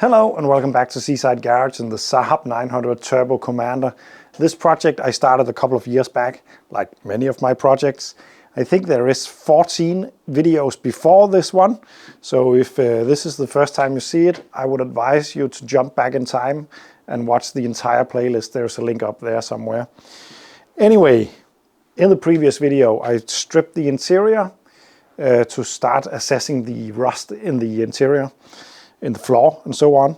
Hello and welcome back to Seaside Garage and the Saab 900 Turbo Commander. This project I started a couple of years back, like many of my projects. I think there is 14 videos before this one, so if this is the first time you see it, I would advise you to jump back in time and watch the entire playlist. There's a link up there somewhere. Anyway, in the previous video I stripped the interior to start assessing the rust in the interior, in the floor and so on,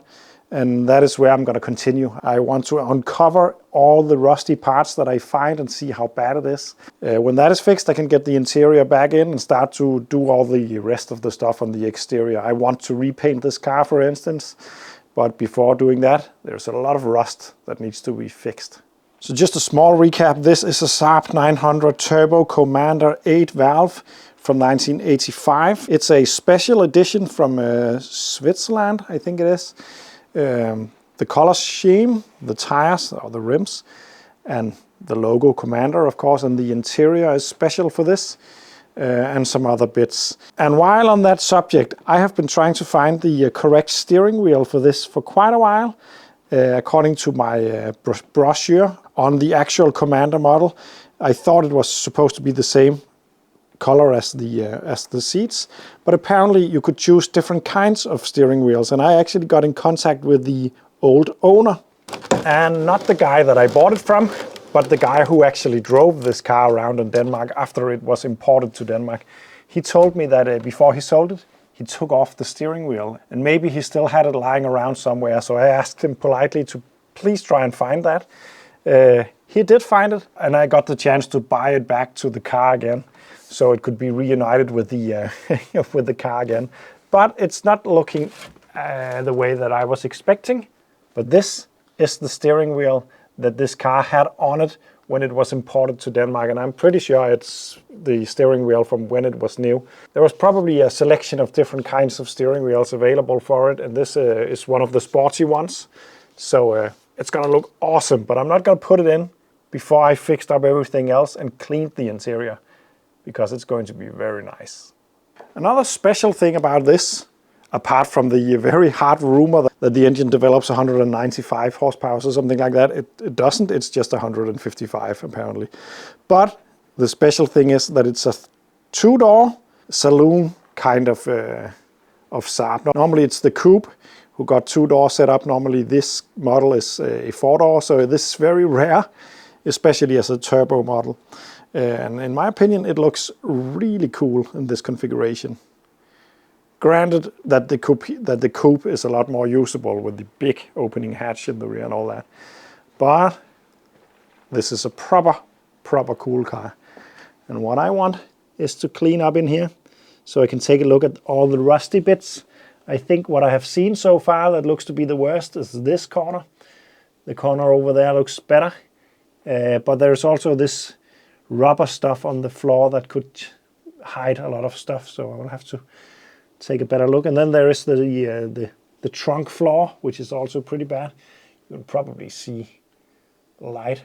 and that is where I'm going to continue. I want to uncover all the rusty parts that I find and see how bad it is. When that is fixed, I can get the interior back in and start to do all the rest of the stuff on the exterior. I want to repaint this car, for instance, but before doing that, there's a lot of rust that needs to be fixed. So just a small recap. This is a Saab 900 Turbo Commander 8 valve from 1985. It's a special edition from Switzerland, I think it is. The color scheme, the tires or the rims, and the logo Commander, of course, and the interior is special for this, and some other bits. And while on that subject, I have been trying to find the correct steering wheel for this for quite a while. According to my brochure on the actual Commander model, I thought it was supposed to be the same color as the seats, but apparently you could choose different kinds of steering wheels, and I actually got in contact with the old owner, and not the guy that I bought it from, but the guy who actually drove this car around in Denmark after it was imported to Denmark. He told me that before he sold it, he took off the steering wheel, and maybe he still had it lying around somewhere, so I asked him politely to please try and find that. He did find it, and I got the chance to buy it back to the car again, so it could be reunited with the with the car again. But it's not looking the way that I was expecting. But this is the steering wheel that this car had on it when it was imported to Denmark, and I'm pretty sure it's the steering wheel from when it was new. There was probably a selection of different kinds of steering wheels available for it, and this is one of the sporty ones. So it's gonna look awesome, but I'm not gonna put it in before I fixed up everything else and cleaned the interior, because it's going to be very nice. Another special thing about this, apart from the very hard rumor that the engine develops 195 horsepower or something like that, it doesn't, it's just 155 apparently. But the special thing is that it's a two-door saloon kind of Saab. Normally it's the coupe who got two-door set up. Normally this model is a four-door, so this is very rare, especially as a turbo model. And in my opinion, it looks really cool in this configuration. Granted that the coupe is a lot more usable with the big opening hatch in the rear and all that. But this is a proper cool car. And what I want is to clean up in here so I can take a look at all the rusty bits. I think what I have seen so far that looks to be the worst is this corner. The corner over there looks better. But there's also this rubber stuff on the floor that could hide a lot of stuff, so I will have to take a better look. And then there is the trunk floor, which is also pretty bad. You can probably see light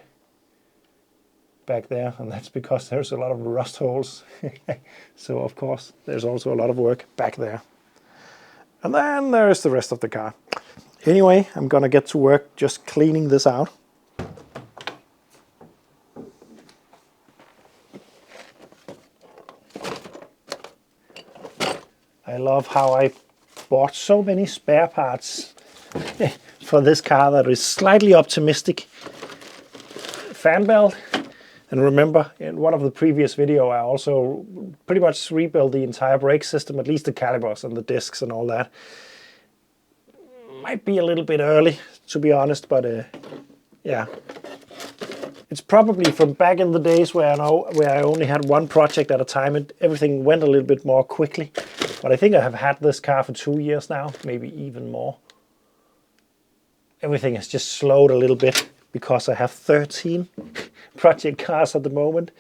back there, and that's because there's a lot of rust holes. So of course there's also a lot of work back there. And then there is the rest of the car. Anyway, I'm gonna get to work just cleaning this out. I love how I bought so many spare parts for this car that is slightly optimistic. Fan belt. And remember, in one of the previous videos, I also pretty much rebuilt the entire brake system, at least the calipers and the discs and all that. Might be a little bit early, to be honest, but yeah. It's probably from back in the days where I only had one project at a time, everything went a little bit more quickly. But I think I have had this car for 2 years now, maybe even more. Everything has just slowed a little bit because I have 13 project cars at the moment,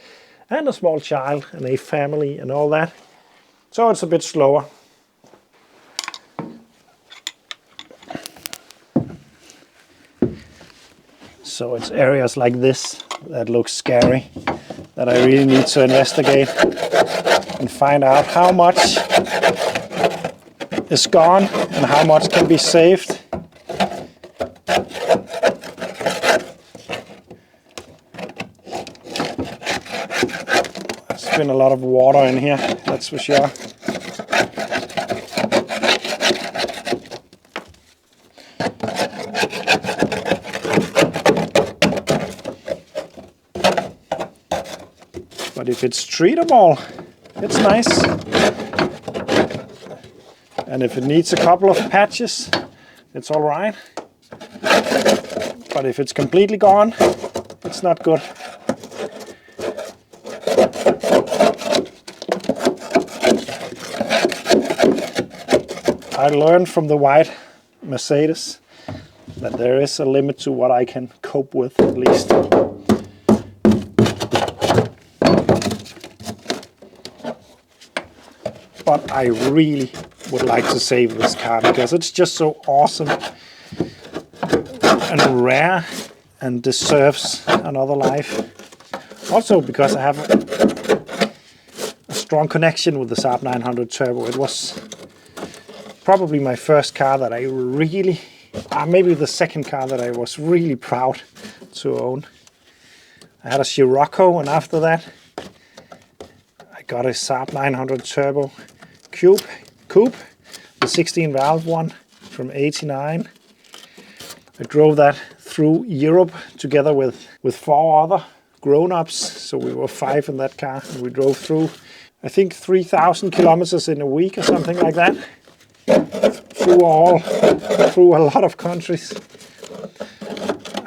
and a small child and a family and all that. So it's a bit slower. So it's areas like this that look scary, that I really need to investigate and find out how much is gone and how much can be saved. There's been a lot of water in here, that's for sure. But if it's treatable, it's nice. And if it needs a couple of patches, it's all right. But if it's completely gone, it's not good. I learned from the white Mercedes that there is a limit to what I can cope with, at least. But I really would like to save this car because it's just so awesome and rare and deserves another life. Also because I have a strong connection with the Saab 900 Turbo. It was probably my first car that I really, maybe the second car that I was really proud to own. I had a Scirocco, and after that I got a Saab 900 Turbo Coupe, the 16 valve one from '89. I drove that through Europe together with 4 other grown-ups, so we were 5 in that car, and we drove through, I think, 3,000 kilometers in a week or something like that, through a lot of countries.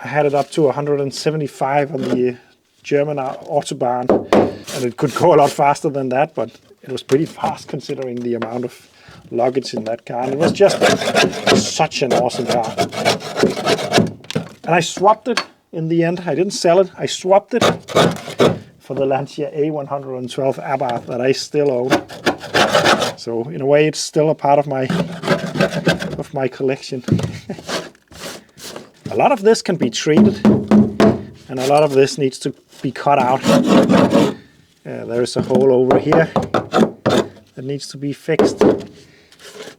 I had it up to 175 on the German Autobahn, and it could go a lot faster than that, but it was pretty fast considering the amount of luggage in that car, and it was just such an awesome car. And I swapped it in the end. I didn't sell it, I swapped it for the Lancia A112 Abarth that I still own. So in a way it's still a part of my collection. A lot of this can be treated, and a lot of this needs to be cut out. There is a hole over here that needs to be fixed,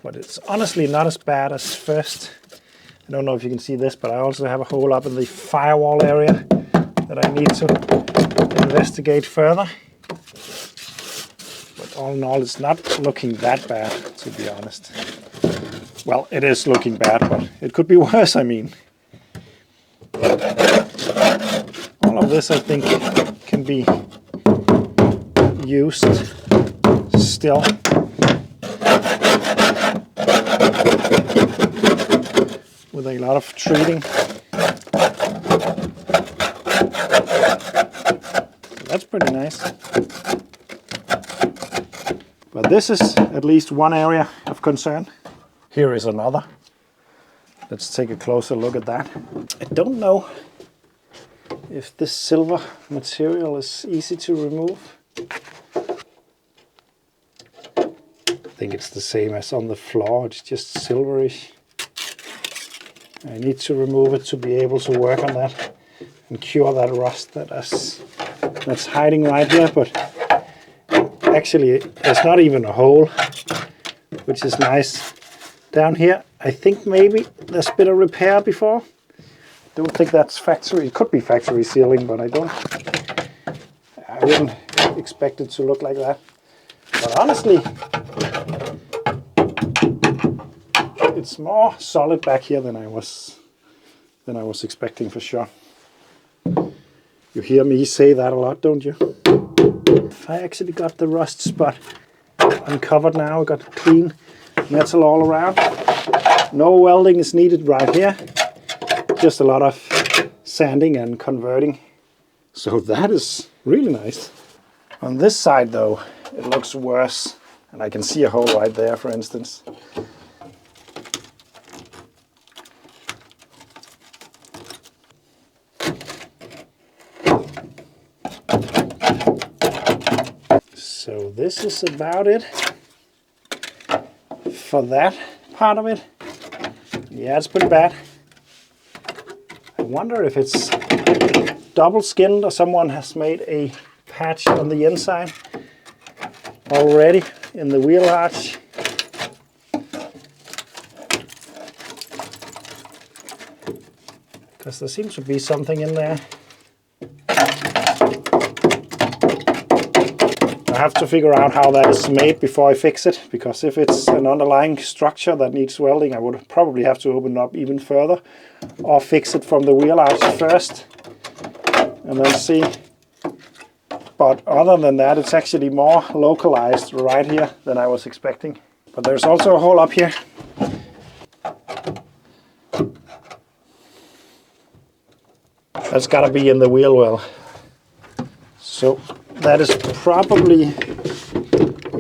but it's honestly not as bad as first. I don't know if you can see this, but I also have a hole up in the firewall area that I need to investigate further. But all in all, it's not looking that bad, to be honest. Well, it is looking bad, but it could be worse, I mean. All of this, I think, can be used still. With a lot of treating. So that's pretty nice. But this is at least one area of concern. Here is another. Let's take a closer look at that. I don't know if this silver material is easy to remove. I think it's the same as on the floor, it's just silverish. I need to remove it to be able to work on that and cure that rust that's hiding right here, but actually there's not even a hole, which is nice. Down here, I think maybe there's been a repair before. Don't think that's factory. It could be factory sealing, but I wouldn't expect it to look like that. But honestly, it's more solid back here than I was expecting, for sure. You hear me say that a lot, don't you? I actually got the rust spot uncovered now. I got clean metal all around. No welding is needed right here. Just a lot of sanding and converting. So that is really nice. On this side though, it looks worse. And I can see a hole right there, for instance. So this is about it for that part of it. Yeah, it's pretty bad. I wonder if it's double skinned or someone has made a patch on the inside already in the wheel arch. because there seems to be something in there. I have to figure out how that is made before I fix it, because if it's an underlying structure that needs welding, I would probably have to open it up even further or fix it from the wheel arch first and then see. But other than that, it's actually more localized right here than I was expecting. But there's also a hole up here. That's gotta be in the wheel well. So that is probably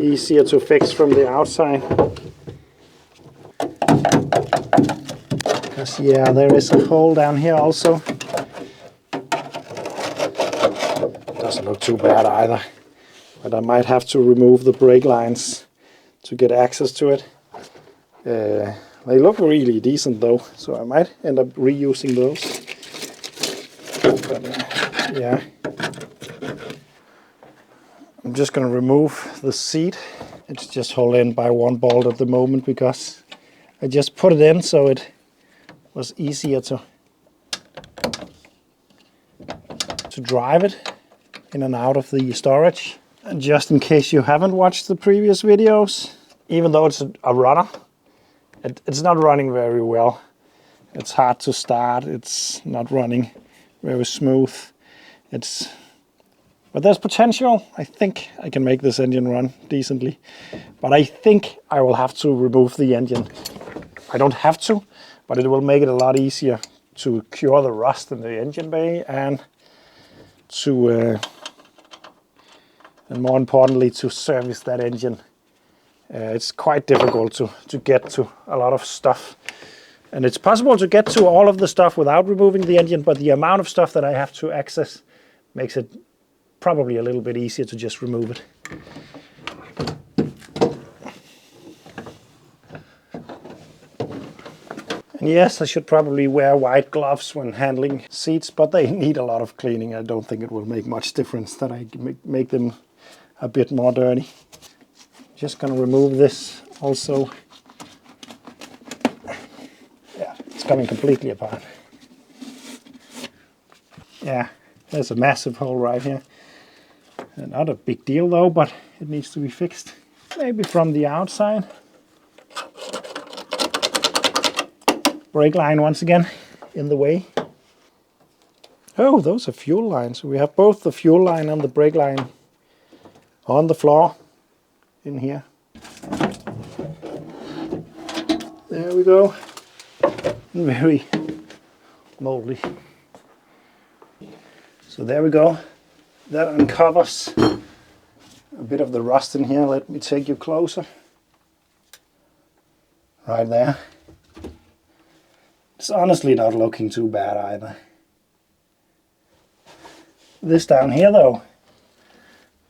easier to fix from the outside. Because yeah, there is a hole down here also. Doesn't look too bad either. But I might have to remove the brake lines to get access to it. They look really decent though, so I might end up reusing those. But, yeah. I'm just going to remove the seat. It's just held in by one bolt at the moment because I just put it in so it was easier to drive it in and out of the storage. And just in case you haven't watched the previous videos, even though it's a runner, it's not running very well. It's hard to start, it's not running very smooth. But there's potential. I think I can make this engine run decently. But I think I will have to remove the engine. I don't have to, but it will make it a lot easier to cure the rust in the engine bay and to, and more importantly, to service that engine. It's quite difficult to get to a lot of stuff. And it's possible to get to all of the stuff without removing the engine, but the amount of stuff that I have to access makes it probably a little bit easier to just remove it. And yes, I should probably wear white gloves when handling seats, but they need a lot of cleaning. I don't think it will make much difference that I make them a bit more dirty. Just gonna remove this also. Yeah, it's coming completely apart. Yeah, there's a massive hole right here. Not a big deal though, but it needs to be fixed. Maybe from the outside. Brake line once again in the way. Oh, those are fuel lines. We have both the fuel line and the brake line on the floor in here. There we go. Very moldy. So there we go. That uncovers a bit of the rust in here. Let me take you closer. Right there. It's honestly not looking too bad either. This down here though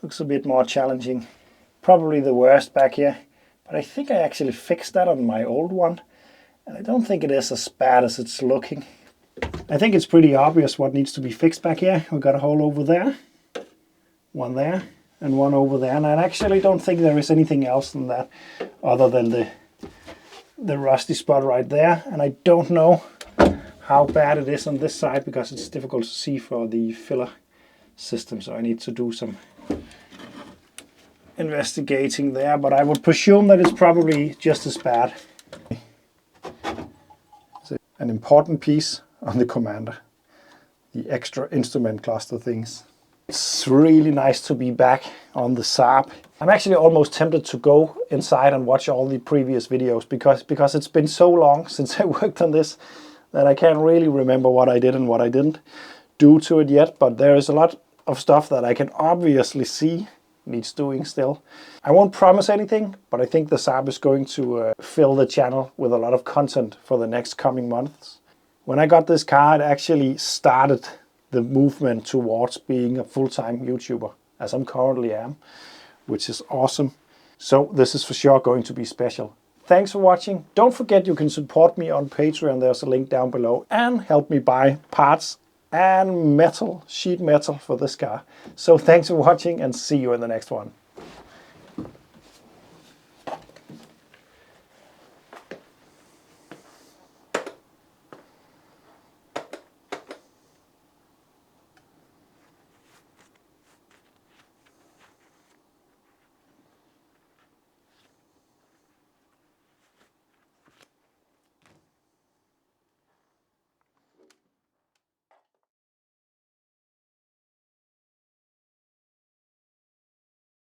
looks a bit more challenging. Probably the worst back here. But I think I actually fixed that on my old one. And I don't think it is as bad as it's looking. I think it's pretty obvious what needs to be fixed back here. We've got a hole over there. One there and one over there, and I actually don't think there is anything else than that other than the rusty spot right there. And I don't know how bad it is on this side because it's difficult to see for the filler system, so I need to do some investigating there, but I would presume that it's probably just as bad. An important piece on the Commander, the extra instrument cluster things. It's really nice to be back on the Saab. I'm actually almost tempted to go inside and watch all the previous videos because it's been so long since I worked on this that I can't really remember what I did and what I didn't do to it yet, but there is a lot of stuff that I can obviously see needs doing still. I won't promise anything, but I think the Saab is going to fill the channel with a lot of content for the next coming months. When I got this car, it actually started the movement towards being a full-time YouTuber, as I currently am, which is awesome. So this is for sure going to be special. Thanks for watching. Don't forget you can support me on Patreon. There's a link down below, and help me buy parts and metal, sheet metal for this car. So thanks for watching and see you in the next one.